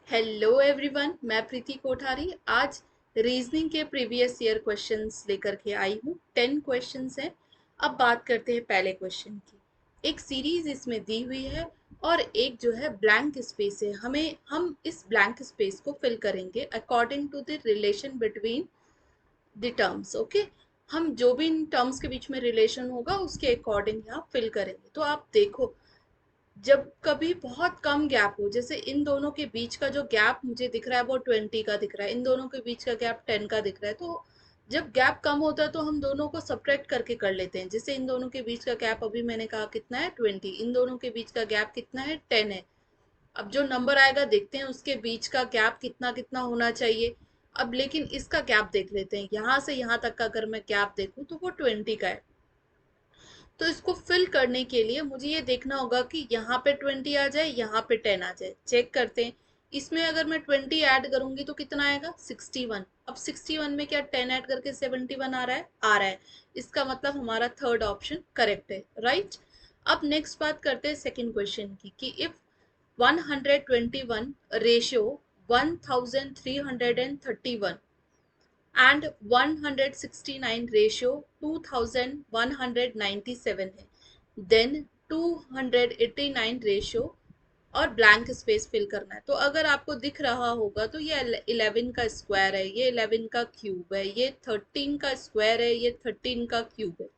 Hello everyone, मैं प्रीति कोठारी आज reasoning के प्रीवियस ईयर क्वेश्चंस लेकर के आई हूँ। 10 क्वेश्चंस हैं। अब बात करते हैं पहले क्वेश्चन की। एक सीरीज इसमें दी हुई है और एक जो है ब्लैंक स्पेस है। हम इस ब्लैंक स्पेस को फिल करेंगे according to the relation between the terms. Okay, हम जो भी इन टर्म्स के बीच में रिलेशन होगा उसके अकॉर्डिंग यहाँ फिल करेंगे। तो आप देखो, जब कभी बहुत कम गैप हो, जैसे इन दोनों के बीच का जो गैप मुझे दिख रहा है वो 20 का दिख रहा है, इन दोनों के बीच का गैप 10 का दिख रहा है, तो जब गैप कम होता है तो हम दोनों को सब्ट्रैक्ट करके कर लेते हैं। जैसे इन दोनों के बीच का गैप अभी मैंने कहा कितना है 20, इन दोनों के बीच का गैप कितना है 10 है। अब जो नंबर आएगा देखते हैं उसके बीच का गैप कितना कितना होना चाहिए। अब लेकिन इसका गैप देख लेते हैं, यहाँ से यहाँ तक का अगर मैं गैप देखूं तो वो 20 का है। तो इसको फिल करने के लिए मुझे ये देखना होगा कि यहाँ पे 20 आ जाए, यहाँ पे 10 आ जाए। चेक करते हैं, इसमें अगर मैं 20 ऐड करूंगी तो कितना आएगा 61। अब 61 में क्या 10 ऐड करके 71 आ रहा है, आ रहा है। इसका मतलब हमारा थर्ड ऑप्शन करेक्ट है, राइट। अब नेक्स्ट बात करते हैं सेकंड क्वेश्चन की कि इफ 121 रेशियो 1331 एंड 169 रेशियो 2197 है, देन 289 रेशियो और ब्लैंक स्पेस फिल करना है। तो अगर आपको दिख रहा होगा तो ये 11 का स्क्वायर है, ये 11 का क्यूब है, ये 13 का स्क्वायर है, ये 13 का क्यूब है,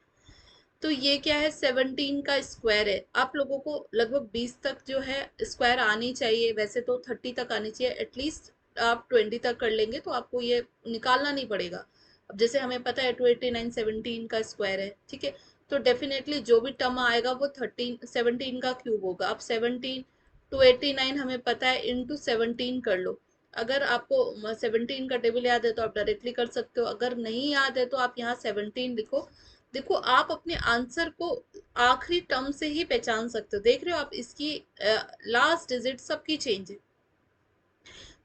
तो ये क्या है 17 का स्क्वायर है। आप लोगों को लगभग 20 तक जो है स्क्वायर आनी चाहिए, वैसे तो 30 तक आनी चाहिए एटलीस्ट। आप 20 तक कर लेंगे तो आपको ये निकालना नहीं पड़ेगा। अब जैसे हमें पता है 289 17 का स्क्वायर है, ठीक है। तो डेफिनेटली जो भी टर्म आएगा वो 17 का क्यूब होगा। अब 17 289 हमें पता है, इंटू 17 कर लो। अगर आपको 17 का टेबल याद है तो आप डायरेक्टली कर सकते हो, अगर नहीं याद है तो आप यहाँ 17 लिखो। देखो, आप अपने आंसर को आखिरी टर्म से ही पहचान सकते हो। देख रहे हो आप, इसकी लास्ट डिजिट सबकी चेंज है।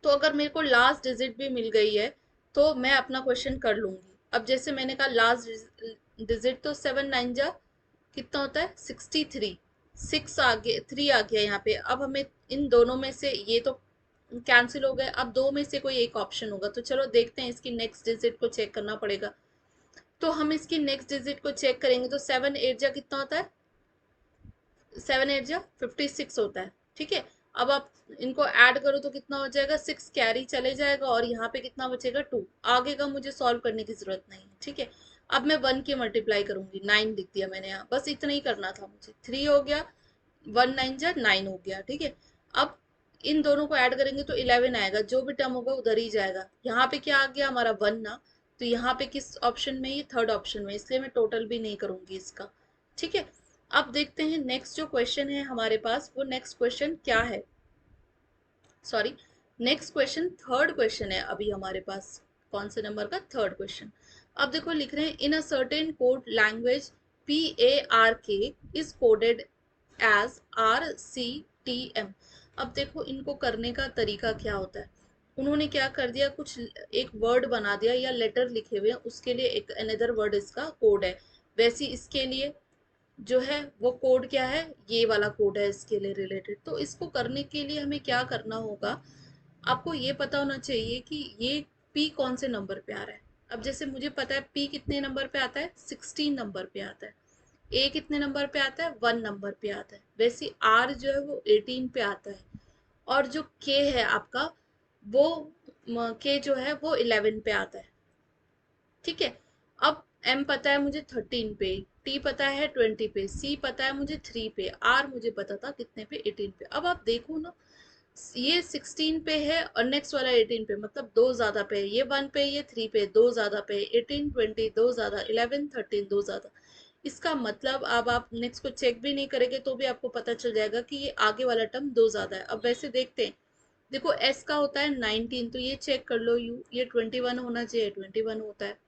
तो अगर मेरे को लास्ट डिजिट भी मिल गई है तो मैं अपना क्वेश्चन कर लूंगी। अब जैसे मैंने कहा लास्ट डिजिट तो 7 9 जा कितना होता है 63। 6 आगे 3 आ गया यहाँ पे। अब हमें इन दोनों में से ये तो कैंसिल हो गए, अब दो में से कोई एक ऑप्शन होगा। तो चलो देखते हैं, इसकी नेक्स्ट डिजिट को चेक करना पड़ेगा। तो हम इसकी नेक्स्ट डिजिट को चेक करेंगे तो 7 8 जा कितना होता है, 7 8 जा 56 होता है, ठीक है। अब आप इनको ऐड करो तो कितना हो जाएगा, 6 कैरी चले जाएगा और यहाँ पे कितना बचेगा 2। आगे का मुझे सॉल्व करने की जरूरत नहीं है, ठीक है। अब मैं 1 की मल्टीप्लाई करूंगी, 9 लिख दिया मैंने यहाँ, बस इतना ही करना था मुझे। 3 हो गया, 1 9 जा 9 हो गया, ठीक है। अब इन दोनों को ऐड करेंगे तो 11 आएगा, जो भी टर्म होगा उधर ही जाएगा। यहाँ पे क्या आ गया हमारा 1 ना, तो यहाँ पे किस ऑप्शन में, ये थर्ड ऑप्शन में, इसलिए मैं टोटल भी नहीं करूंगी इसका, ठीक है। अब देखते हैं नेक्स्ट जो क्वेश्चन है हमारे पास, वो नेक्स्ट क्वेश्चन क्या है। Sorry, next question third question है अभी हमारे पास। कौन से नंबर का, थर्ड क्वेश्चन। अब देखो लिख रहे हैं in a certain code language PARK is coded as RCTM। अब देखो इनको करने का तरीका क्या होता है। उन्होंने क्या कर दिया, कुछ एक वर्ड बना दिया या लेटर लिखे हुए हैं, उसके लिए एक अनदर वर्ड इसका कोड है। वैसे इसके लिए जो है वो कोड क्या है, ये वाला कोड है इसके लिए रिलेटेड। तो इसको करने के लिए हमें क्या करना होगा, आपको ये पता होना चाहिए कि ये पी कौन से नंबर पे आ रहा है। अब जैसे मुझे पता है पी कितने नंबर पे आता है, 16 नंबर पे आता है। ए कितने नंबर पे आता है, 1 नंबर पे आता है। वैसे आर जो है वो 18 पे आता है। और जो के है आपका, वो के जो है वो 11 पे आता है, ठीक है। अब एम पता है मुझे 13 पे, टी पता है 20 पे, सी पता है मुझे 3 पे, आर मुझे पता था कितने पे, 18 पे। अब आप देखो ना, ये 16 पे है और नेक्स्ट वाला 18 पे, मतलब दो ज्यादा पे है। ये 1 पे, ये 3 पे, दो ज्यादा पे, 18 20 दो ज्यादा, 11 13 दो ज्यादा। इसका मतलब अब आप नेक्स्ट को चेक भी नहीं करेंगे तो भी आपको पता चल जाएगा कि ये आगे वाला टर्म दो ज्यादा है। अब वैसे देखते हैं, देखो एस का होता है 19, तो ये चेक कर लो, यू ये 21 होना चाहिए, 21 होता है।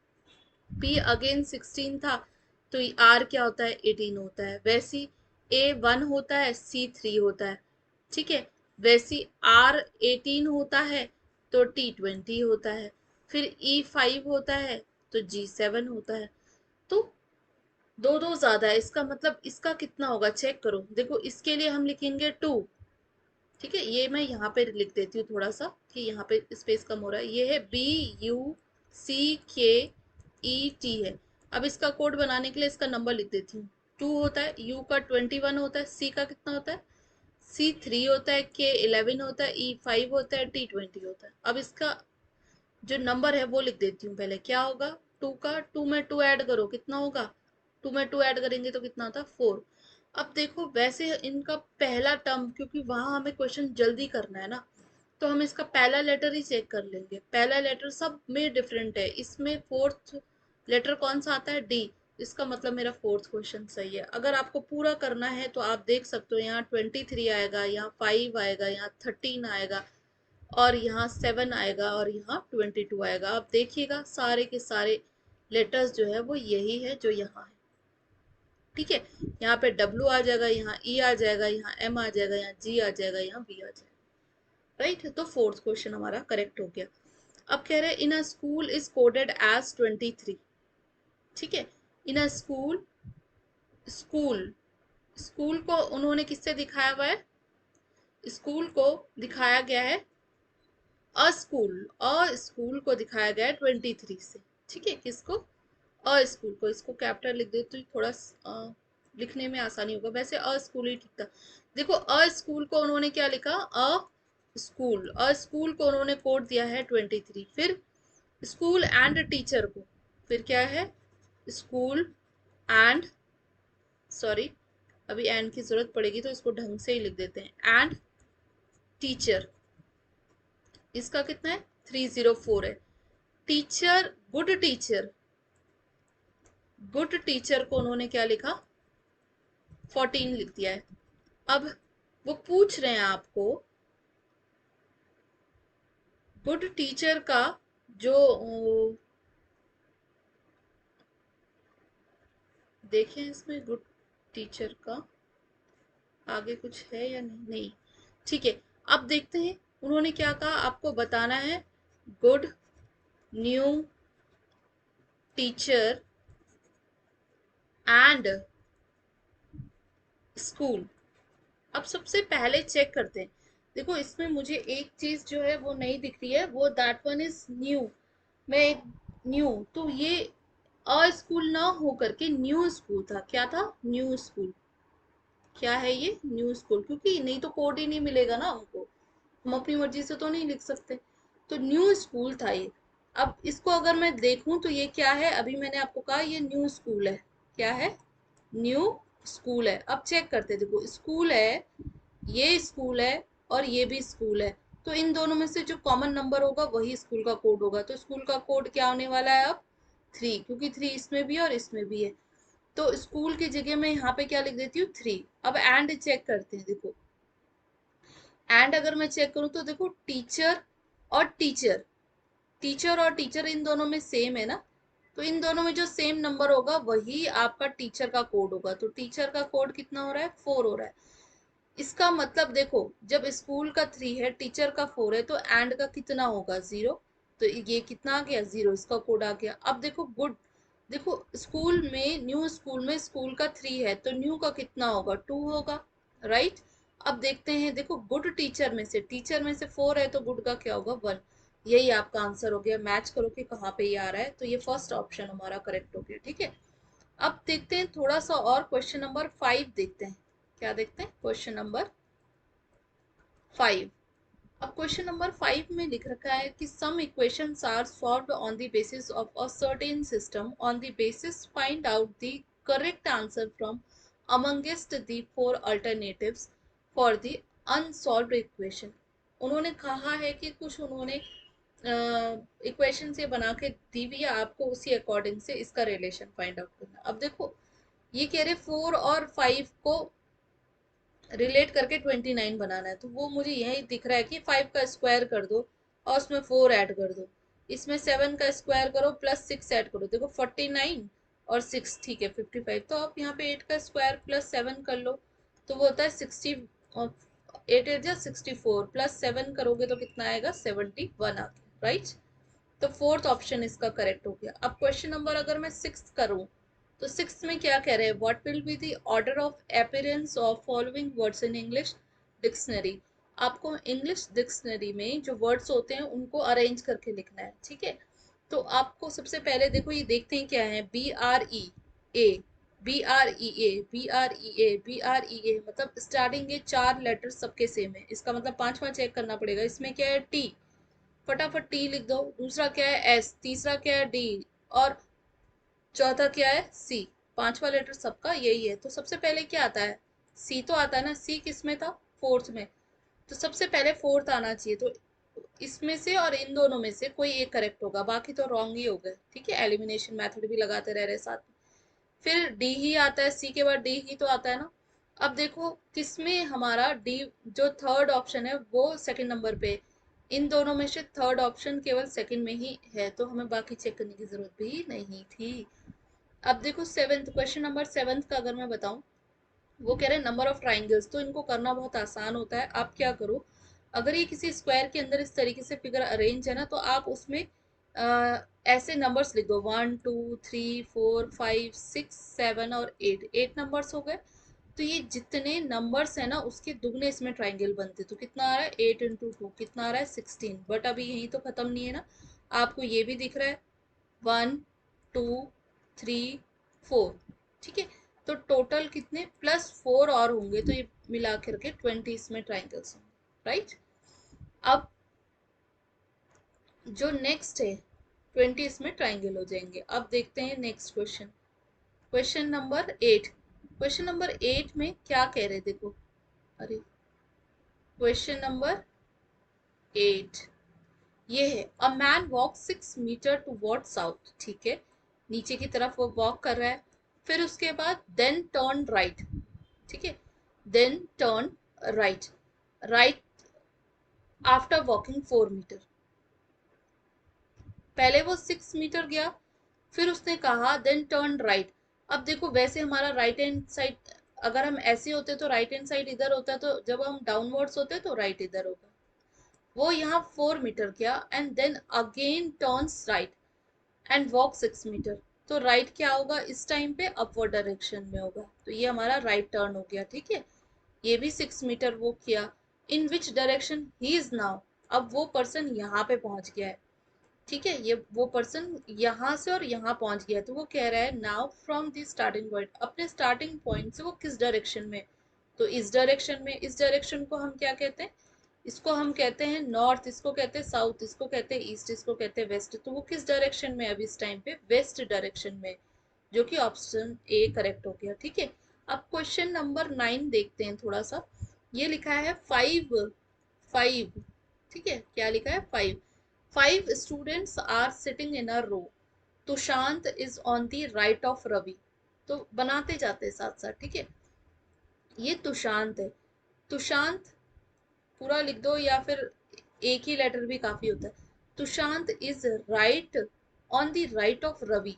पी अगेन 16 था, तो आर क्या होता है 18 होता है। वैसी ए 1 होता है, सी 3 होता है, ठीक है। वैसी आर 18 होता है तो टी 20 होता है, फिर ई 5 होता है तो जी 7 होता है। तो दो दो ज्यादा है, इसका मतलब इसका कितना होगा चेक करो। देखो इसके लिए हम लिखेंगे 2, ठीक है, ये मैं यहाँ पे लिख देती हूँ थोड़ा सा कि यहाँ पे स्पेस कम हो रहा है। ये है BUCKET है। अब इसका कोड बनाने के लिए इसका नंबर लिख देती हूँ। 2 होता है, U का 21 होता है, C का कितना होता है, C 3 होता है, K 11 होता है, E 5 होता है, T 20 होता है। अब इसका जो नंबर है वो लिख देती हूँ पहले। क्या होगा, 2 का 2 में 2 ऐड करो कितना होगा, 2 में 2 ऐड करेंगे तो कितना होता है 4। अब देखो वैसे इनका पहला टर्म, क्योंकि वहां हमें क्वेश्चन जल्दी करना है ना, तो हम इसका पहला लेटर ही चेक कर लेंगे। पहला लेटर सब में डिफरेंट है, इसमें फोर्थ लेटर कौन सा आता है, डी। इसका मतलब मेरा फोर्थ क्वेश्चन सही है। अगर आपको पूरा करना है तो आप देख सकते हो, यहाँ 23 आएगा, यहाँ 5 आएगा, यहाँ 13 आएगा, और यहाँ 7 आएगा, और यहाँ 22 आएगा। आप देखिएगा सारे के सारे लेटर्स जो है वो यही है जो यहाँ है। ठीक है, यहाँ पे W आ जाएगा, यहाँ E आ जाएगा, यहाँ M आ जाएगा, यहाँ G आ जाएगा, यहाँ B आ जाएगा। राइट, तो फोर्थ क्वेश्चन हमारा करेक्ट हो गया। अब कह रहे हैं in a school is coded as 23। ठीक है, in a school, school, school को उन्होंने किससे दिखाया हुआ है, स्कूल को दिखाया गया है अ स्कूल, अ स्कूल को दिखाया गया है 23 से। ठीक है, किसको, अ स्कूल को। इसको कैपिटल लिख दे तो थोड़ा लिखने में आसानी होगा, वैसे अ स्कूल ही ठीक था। देखो अ स्कूल को उन्होंने क्या लिखा, स्कूल, अ स्कूल को उन्होंने कोड दिया है 23। फिर स्कूल एंड टीचर को, फिर क्या है, स्कूल एंड, सॉरी अभी एंड की जरूरत पड़ेगी तो इसको ढंग से ही लिख देते हैं, एंड टीचर। इसका कितना है, 304 है। Teacher, good teacher, good teacher को उन्होंने क्या लिखा, 14 लिख दिया है। अब वो पूछ रहे हैं आपको गुड टीचर का जो देखें इसमें गुड टीचर का आगे कुछ है या नहीं, नहीं। ठीक है, अब देखते हैं उन्होंने क्या कहा, आपको बताना है good new teacher and school. अब सबसे पहले चेक करते हैं। देखो इसमें मुझे एक चीज जो है वो नहीं दिख रही है, वो दैट वन इज न्यू। मैं एक न्यू, तो ये अ स्कूल ना हो करके न्यू स्कूल था। क्या था, न्यू स्कूल। क्या है ये, न्यू स्कूल, क्योंकि नहीं तो कोड ही नहीं मिलेगा ना हमको, हम अपनी मर्जी से तो नहीं लिख सकते। तो न्यू स्कूल था ये। अब इसको अगर मैं देखूं तो ये क्या है, अभी मैंने आपको कहा ये न्यू स्कूल है। क्या है, न्यू स्कूल है। अब चेक करते हैं, देखो स्कूल है, ये स्कूल है, और ये भी स्कूल है। तो इन दोनों में से जो कॉमन नंबर होगा वही स्कूल का कोड होगा। तो स्कूल का कोड क्या होने वाला है अब, 3, क्योंकि 3 इसमें भी है और इसमें भी है। तो स्कूल की जगह मैं यहाँ पे क्या लिख देती हूँ, 3। अब एंड चेक करते हैं, देखो एंड अगर मैं चेक करूँ तो देखो टीचर और टीचर, टीचर और टीचर इन दोनों में सेम है ना, तो इन दोनों में जो सेम नंबर होगा वही आपका टीचर का कोड होगा। तो टीचर का कोड कितना हो रहा है, 4 हो रहा है। इसका मतलब देखो जब स्कूल का 3 है, टीचर का 4 है, तो एंड का कितना होगा, 0। तो ये कितना आ गया, 0, इसका कोड आ गया। अब देखो गुड, देखो स्कूल में, न्यू स्कूल में स्कूल का 3 है, तो न्यू का कितना होगा, 2 होगा। राइट, अब देखते हैं, देखो गुड टीचर में से, टीचर में से 4 है तो गुड का क्या होगा, 1। यही आपका आंसर हो गया। मैच करो कि कहाँ पे ये आ रहा है, तो ये फर्स्ट ऑप्शन हमारा करेक्ट हो गया। ठीक है, अब देखते हैं थोड़ा सा और, क्वेश्चन नंबर 5 देखते हैं। क्या देखते हैं, क्वेश्चन नंबर 5। अब क्वेश्चन नंबर 5 में लिख रखा है कि some equations are solved on the basis of a certain system, on the basis find out the correct answer from amongst the 4 alternatives for the unsolved equation. उन्होंने कहा है कि कुछ उन्होंने इक्वेशन से बना के दी हुई है, आपको उसी अकॉर्डिंग से इसका रिलेशन फाइंड आउट करना। अब देखो ये कह रहे 4 और 5 को रिलेट करके 29 बनाना है, तो वो मुझे यही दिख रहा है कि 5 का स्क्वायर कर दो और उसमें 4 ऐड कर दो, इसमें 7 का स्क्वायर करो प्लस 6 ऐड करो, देखो 49 और 6, ठीक है 55। तो आप यहाँ पे 8 का स्क्वायर प्लस 7 कर लो, तो वो होता है 60, 8 8 जा 64, प्लस 7 करोगे तो कितना आएगा, 71 आ गया। राइट, तो फोर्थ ऑप्शन इसका करेक्ट हो गया। अब क्वेश्चन नंबर अगर मैं 6 करूं, तो 6 में क्या कह रहे हैं, what will be the order of appearance of following words in English dictionary. आपको इंग्लिश डिक्शनरी में जो वर्ड्स होते हैं उनको अरेंज करके लिखना है, ठीक है। तो आपको सबसे पहले देखो, ये देखते हैं क्या है, BREA, BREA, मतलब स्टार्टिंग के 4 लेटर सबके सेम है, इसका मतलब पांचवा चेक करना पड़ेगा। इसमें क्या है, टी, फटाफट टी लिख दो। दूसरा क्या है, एस। तीसरा क्या है, डी। और चौथा क्या है, सी। पांचवा लेटर सबका यही है। तो सबसे पहले क्या आता है, सी तो आता है ना। सी किस में था, फोर्थ में। तो सबसे पहले फोर्थ आना चाहिए। तो इसमें से और इन दोनों में से कोई एक करेक्ट होगा, बाकी तो रॉन्ग ही हो गए, ठीक है। एलिमिनेशन मेथड भी लगाते रह रहे साथ में। फिर डी ही आता है, सी के बाद डी ही तो आता है ना। अब देखो किसमें हमारा डी, जो थर्ड ऑप्शन है वो सेकंड नंबर पे। इन दोनों में से थर्ड ऑप्शन केवल सेकंड में ही है, तो हमें बाकी चेक करने की जरूरत भी नहीं थी। अब देखो सेवेंथ, क्वेश्चन नंबर सेवेंथ का अगर मैं बताऊं, वो कह रहे हैं नंबर ऑफ ट्राइंगल्स। तो इनको करना बहुत आसान होता है। आप क्या करो, अगर ये किसी स्क्वायर के अंदर इस तरीके से फिगर अरेंज है ना, तो आप उसमें ऐसे नंबर्स लिख दो, 1 2 3 4 5 6 7 और 8, 8 नंबर्स हो गए। तो ये जितने नंबर्स है ना उसके दुगने इसमें ट्राइंगल बनते। तो कितना आ रहा है, 8 × 2 कितना आ रहा है, 16। बट अभी यही तो खत्म नहीं है ना, आपको ये भी दिख रहा है, 1 2 3 4, ठीक है। तो टोटल कितने, +4 और होंगे, तो ये मिला करके 20 इसमें ट्राइंगल्स होंगे, राइट। अब जो नेक्स्ट है, 20 इसमें ट्राइंगल हो जाएंगे। अब देखते हैं next question, question number 8। Question number 8 में क्या कह रहे, देखो, अरे, क्वेश्चन नंबर 8 ये है, a man walk 6 metre toward south, ठीक है। नीचे की तरफ वो वॉक कर रहा है। फिर उसके बाद देन टर्न राइट, ठीक है। Then turn right, right after walking 4 metre. पहले वो 6 मीटर गया, फिर उसने कहा देन टर्न राइट। अब देखो वैसे हमारा राइट हैंड साइड, अगर हम ऐसे होते तो राइट हैंड साइड इधर होता है, तो जब हम डाउनवर्ड्स होते तो राइट इधर होगा। वो यहाँ 4 मीटर गया and then again turns right and walk 6 metre. तो राइट क्या होगा इस टाइम पे, अपवर्ड डायरेक्शन में होगा। तो ये हमारा राइट टर्न हो गया, ठीक है। ये भी 6 मीटर वो किया। In which direction he is now, अब वो पर्सन यहाँ पे पहुंच गया है, ठीक है। ये वो पर्सन यहाँ से और यहाँ पहुंच गया। तो वो कह रहा है now from the starting point, अपने स्टार्टिंग पॉइंट से वो किस डायरेक्शन में। तो इस डायरेक्शन में। इस डायरेक्शन को हम क्या कहते हैं, इसको हम कहते हैं नॉर्थ, इसको कहते हैं साउथ, इसको कहते हैं ईस्ट, इसको कहते हैं वेस्ट। तो वो किस डायरेक्शन में अभी इस टाइम पे, वेस्ट डायरेक्शन में, जो कि ऑप्शन ए करेक्ट हो गया, ठीक है। अब क्वेश्चन नंबर 9 देखते हैं थोड़ा सा। ये लिखा है 5, 5, ठीक है। क्या लिखा है, 5, 5 students are sitting in a row, Tushant is on the right of Ravi. तो बनाते जाते हैं साथ साथ, ठीक है। ये तुषांत है, तुषांत पूरा लिख दो, या फिर एक ही लेटर भी काफी होता है। Tushant is right on the right of Ravi,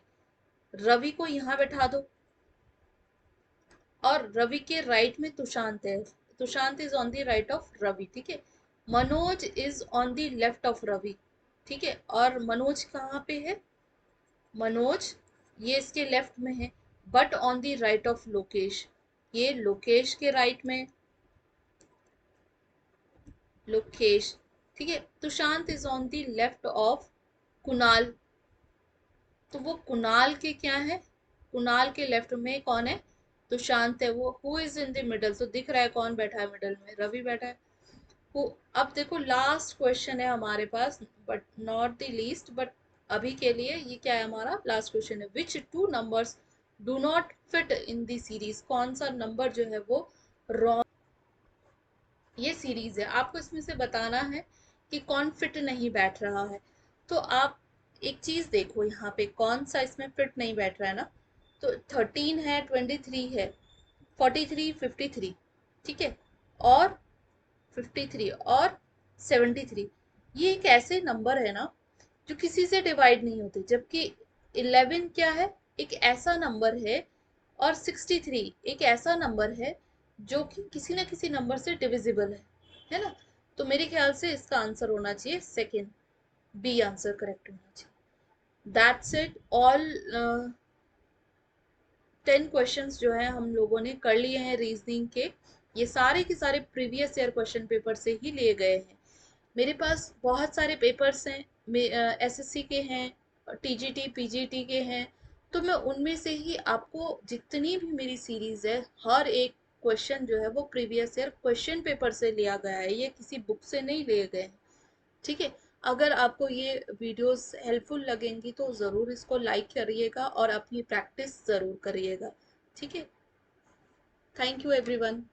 Ravi को यहाँ बैठा दो, और रवि के राइट में तुषांत है। Tushant is on the right of Ravi, ठीक है। Manoj is on the left of Ravi, ठीक है। और मनोज कहाँ पे है, मनोज ये इसके लेफ्ट में है, but on the right of Lokesh, ये लोकेश के राइट में, लोकेश, ठीक है। Tushant is on the left of Kunal, तो वो कुणाल के क्या है, कुणाल के लेफ्ट में कौन है, तुषांत है। वो who is in the middle, तो दिख रहा है कौन बैठा है मिडल में, रवि बैठा है। वो, अब देखो लास्ट क्वेश्चन है हमारे पास, but not the least, but अभी के लिए ये क्या है, हमारा लास्ट क्वेश्चन है, विच 2 numbers do not fit in the series, कौन सा नंबर जो है वो रॉन्ग, ये सीरीज है, आपको इसमें से बताना है कि कौन फिट नहीं बैठ रहा है। तो आप एक चीज देखो, यहाँ पे कौन सा इसमें फिट नहीं बैठ रहा है ना। तो 13 है, 23 है, 43, 53, ठीक है, और 53 और 73। ये एक ऐसे नंबर है ना जो किसी से डिवाइड नहीं होते, जबकि 11 क्या है, एक ऐसा नंबर है, और 63 एक ऐसा नंबर है जो कि किसी ना किसी नंबर से डिविजिबल है ना। तो मेरे ख्याल से इसका आंसर होना चाहिए सेकंड, बी आंसर करेक्ट होना चाहिए। That's it all. 10 क्वेश्चंस जो है हम लोगों ने कर लिए हैं रीजनिंग के। ये सारे के सारे प्रीवियस ईयर क्वेश्चन पेपर से ही लिए गए हैं। मेरे पास बहुत सारे पेपर्स हैं, एसएससी के हैं, टीजीटी पीजीटी के हैं, तो मैं उनमें से ही आपको जितनी भी मेरी सीरीज है, हर एक क्वेश्चन जो है वो प्रीवियस ईयर क्वेश्चन पेपर से लिया गया है, ये किसी बुक से नहीं लिए गए हैं। ठीक है। अगर आपको ये वीडियोस हेल्पफुल लगेंगी तो ज़रूर इसको लाइक करिएगा और अपनी प्रैक्टिस ज़रूर करिएगा। ठीक है। Thank you everyone.